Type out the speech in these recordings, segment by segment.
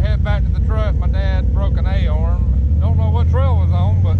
head back to the truck. My dad broke an A-arm. Don't know what trail was on, but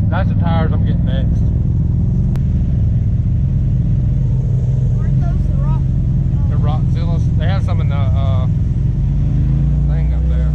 that's the tires I'm getting next. Aren't those the rock? The Rockzillas. They have some in the thing up there.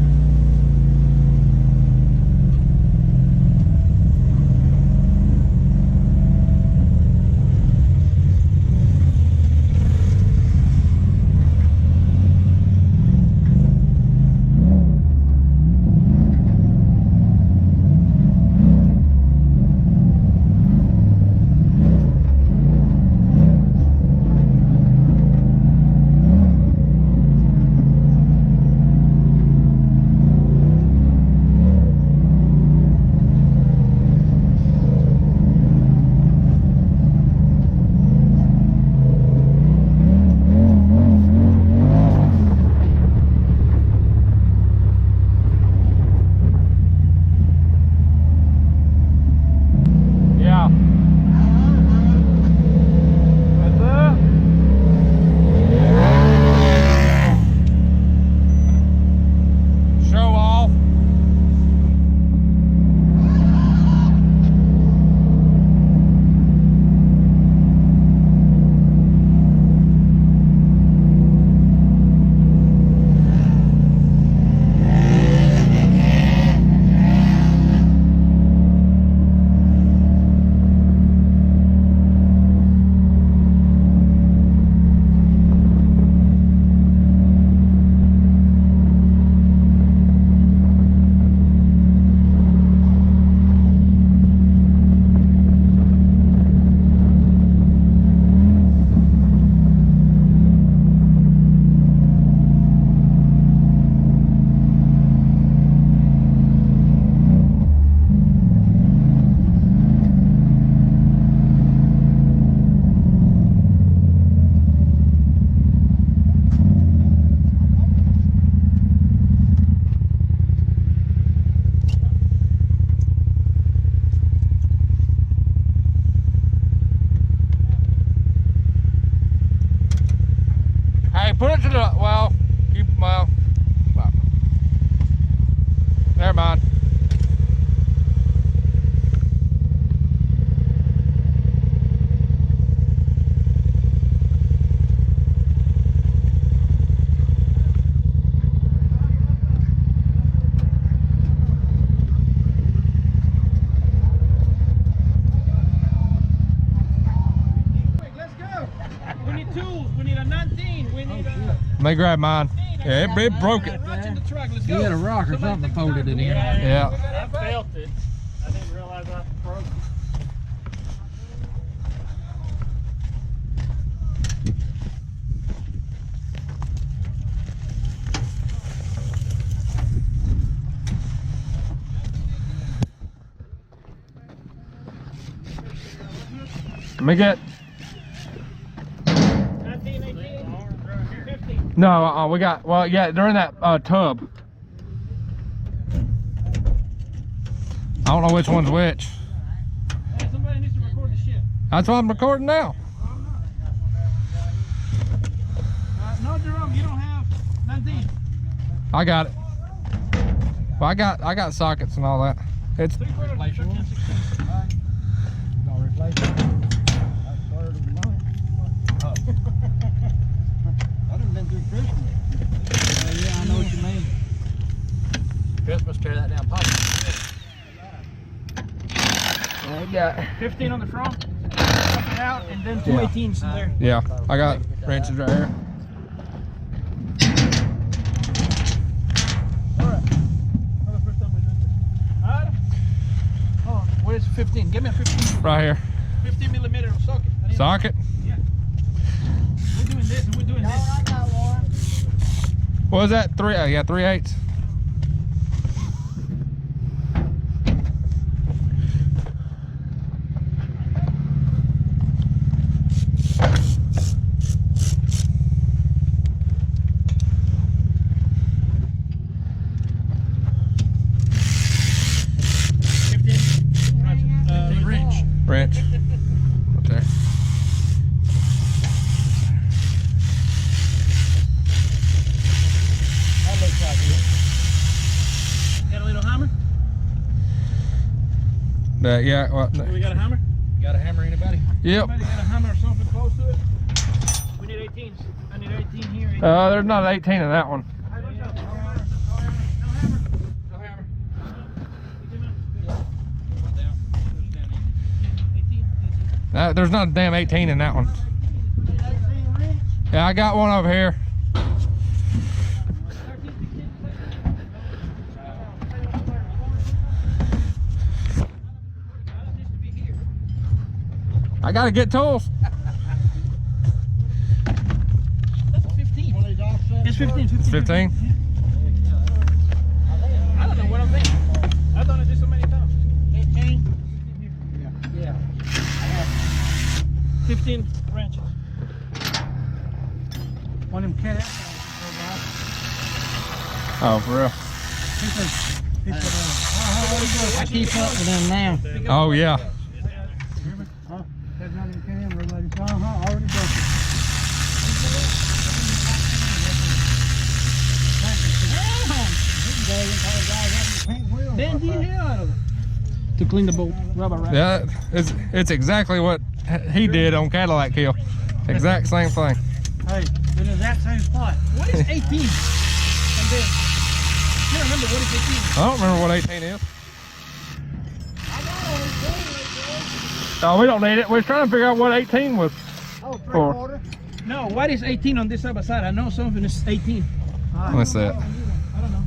Put it to the, well, never mind. Let's go. We need tools. We need a 19. We need a... Let me grab mine. Yeah, it broke it. You had a rock or something folded in here. Yeah. I felt it. I didn't realize I broke it. Let me get. 19, 18, 15. No, we got. Well, yeah, they're in that tub. I don't know which one's which. Hey, somebody needs to record the ship. That's why I'm recording now. No, Jerome, you don't have 19. I got it. Well, I got sockets and all that. It's. Replace yours. Gonna replace it. That's third of the month. Oh. I done been through Christmas. Yeah, I know what you mean. Christmas, tear that down pocket. I got 15 on the front, up and out, and then two 18s in there. Yeah, I got wrenches right here. 15. Give me a 15. Right here. 15 millimeter socket. Socket. Yeah. We're doing this and we're doing this. I got one. What was that? 3/8. Wrench. Up there. That looks like it. Got a little hammer? Yeah. Well, We got a hammer? Got a hammer, anybody? yep. Anybody got a hammer or something close to it? We need 18s. I need 18 here. 18. There's not 18 in that one. There's not a damn 18 in that one. Yeah, I got one over here. I gotta get tools. That's a 15. It's 15. 15. I don't know what I'm thinking. I've done it just so many times. 18? Yeah. 15 wrenches. One of them cat Oh, for real? I keep up with them now. Oh, yeah. There's nothing can everybody. Already broke it. Bend the hell out of it. To clean the bolt. Rubber wrap. Yeah, it's exactly what he did on Cadillac Hill. Exact same thing. Hey, it is that same spot. What is 18? And then, you remember what is 18? I don't remember what 18 is. Oh, we don't need it. We're trying to figure out what 18 was. Oh, For. No, what is 18 on this other side? I know something is 18. Let's see it. I don't know.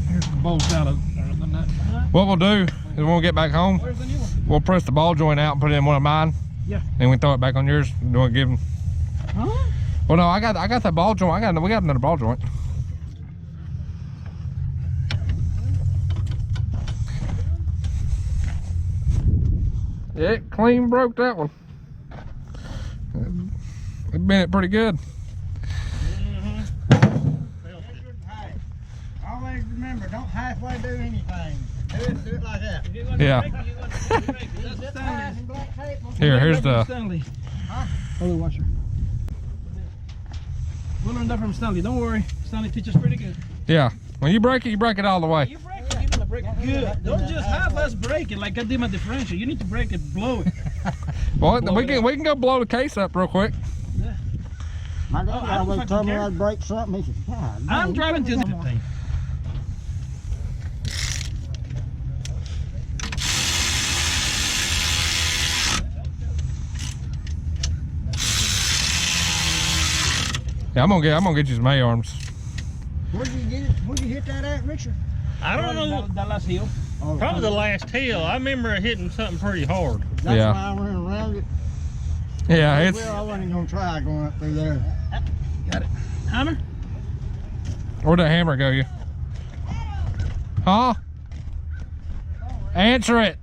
Here's the bolts out of the nut. What we'll do is when we get back home, Where's the new one? we'll press the ball joint out and put it in one of mine. Yeah. And we throw it back on yours. Do we give them? Huh? Well, no, I got that ball joint. We got another ball joint. Yeah, it clean broke that one. It bent it pretty good. Always remember, don't halfway do anything. Do it like that. Yeah. Here's the. Stanley. Other washer. We'll learn that from Stanley. Don't worry. Stanley teaches pretty good. Yeah. When you break it all the way. You break it, give it a break good. Don't just half-ass break it like I did my differential. You need to break it, blow it. Well, we can go blow the case up real quick. My dad I don't always fucking told me care. I'd break something. He said, God, I'm man, driving to the thing. Yeah, I'm gonna get you some A-arms. Where'd you get it? Where'd you hit that at, Richard? I don't know. That last hill. Oh, Probably the last hill. I remember hitting something pretty hard. That's Yeah. why I went around it. Yeah, it's. Well, I wasn't even gonna try going up through there. Got it. Hammer? Where'd that hammer go, you? Huh? Answer it.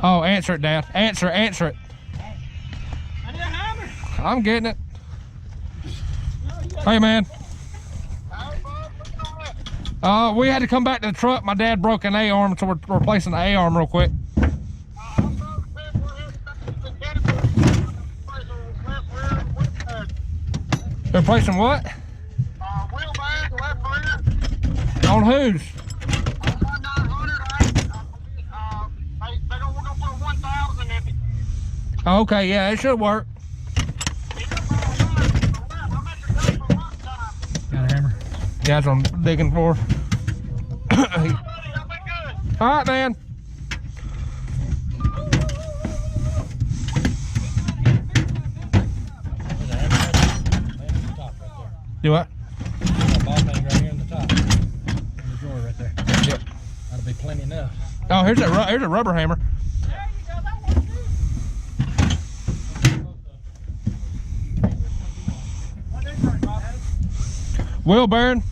Oh, answer it, Dad. Answer it. I need a hammer. I'm getting it. Hey, man. We had to come back to the truck. My dad broke an A-arm, so we're replacing the A-arm real quick. Replacing what? Wheelbase, left rear. On whose? On 900, we're gonna put 1,000 in it. Okay, yeah, it should work. Got a hammer. Yeah, that's what I'm digging for. All right, man. Do what? Ball thing right here in the top. In the drawer right Oh, here's a rubber hammer. There you go. That works too. What they turn, Bob? Wheel bearing.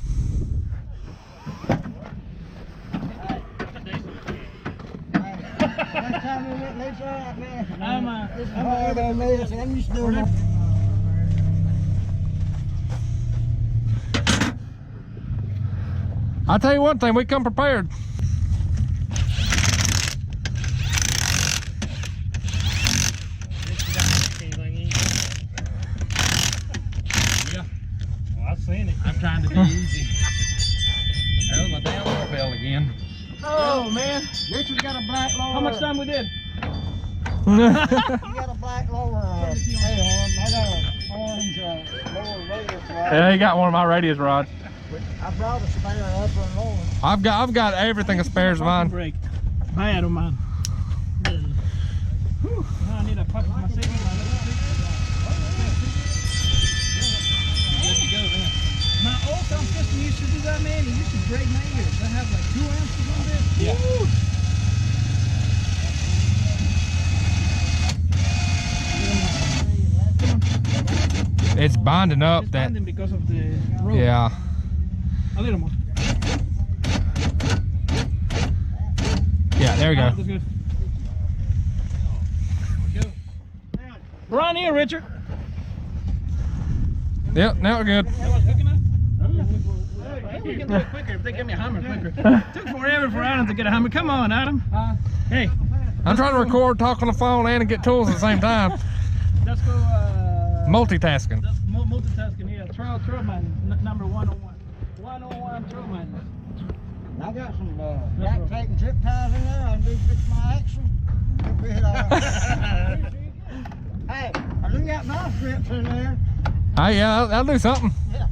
Next time we went later out there, I'm this is hard on me. I said, I'm just doing it. I'll tell you one thing, we come prepared. Yeah. Well, I've seen it. I'm trying to be easy. There's my damn doorbell again. Oh man, Richard's got a black lower. how much time we did? You got a black lower tail on. I got an orange lower radius rod. Yeah, he got one of my radius rods. I brought a spare upper and lower. I've got everything as spares of mine. Break. Bad on mine. Whew. Now I need a puppet for my signal. My old sound system used to do that, man. It used to break my ears. I have like 2 amps or something. Yeah. Woo. It's binding up It's that. binding because of the rope. Yeah. A little more. Yeah, there we go. That's good. We're on here, Richard. Yep, now we're good. That was quick enough? Hey, we can do it quicker if they give me a hammer quicker. Took forever for Adam to get a hammer. Come on, Adam. Hey, I'm trying to record, talk on the phone, and get tools at the same time. let's go. Multitasking. That's multitasking here. Trail man, number 101. 101 trail man. I got some back tape and zip ties in there. I do fix my action. You'll be it all right. Hey, I do got my strips in there. Hey, yeah, that'll do something. Yeah.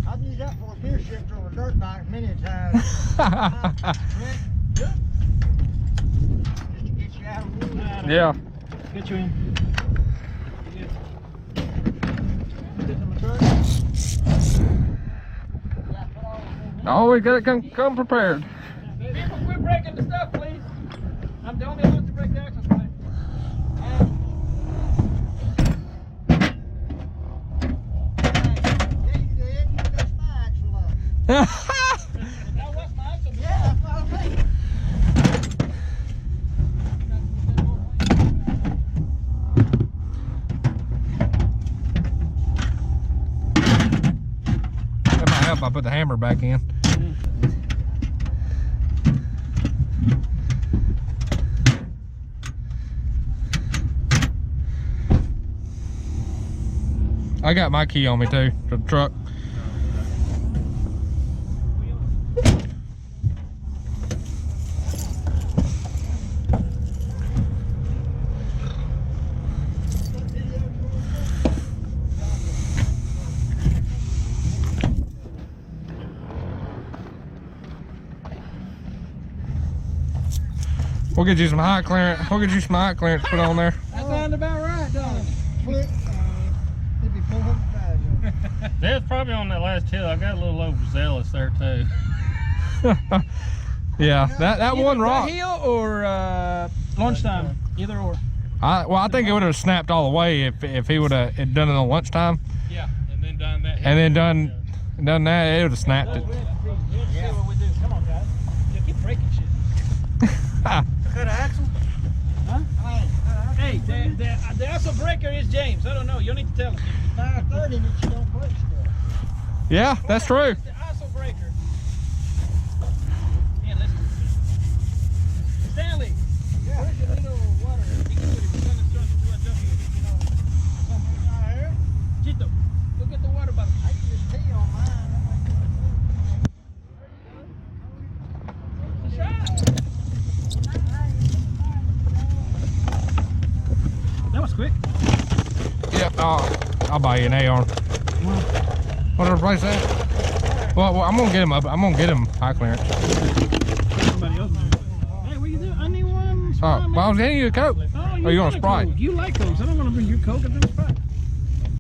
I've used that for a gear shift over dirt bike many times. Just to get you out of the woods. Yeah. Get you in. Always gotta come prepared. People, quit breaking the stuff, please. I'm the only one to break the access point. Yeah, you did. You fixed my axle up. That was my access. Yeah, that's what I'm saying. That might help if I put the hammer back in. I got my key on me too, for the truck. We'll get you some high clearance. We'll get you some high clearance put on there. That sounds about right, don't it? Flip, it'd be 400,000. That's probably on that last hill. I got a little overzealous there too. Yeah, that one rock. Hill or lunchtime, either or. I think it would have snapped all the way if he would have done it on lunchtime Yeah, and then done that. and then done that. It would have snapped it. Yeah. What we do. Come on, guys. You keep breaking shit. Cut axle? Huh? Hey, the axle breaker is James. I don't know. You need to tell him. 530 that you don't break stuff. Yeah, that's true. It's the axle breaker. Yeah, listen. Stanley, where's your little water? You can do it if you're gonna start to do a jump here, you know. Chito, go get the water bottle. I can just pee on mine. That was quick. Yep. I'll buy you an AR. Whatever price that. Well, I'm gonna get him up. I'm gonna get him high clearance. Somebody else. Hey, what you doing? I need one. Well, I was getting you a Coke. Oh, you want a a Sprite? Coke. You like Cokes. I don't want to bring you Coke. I drink Sprite.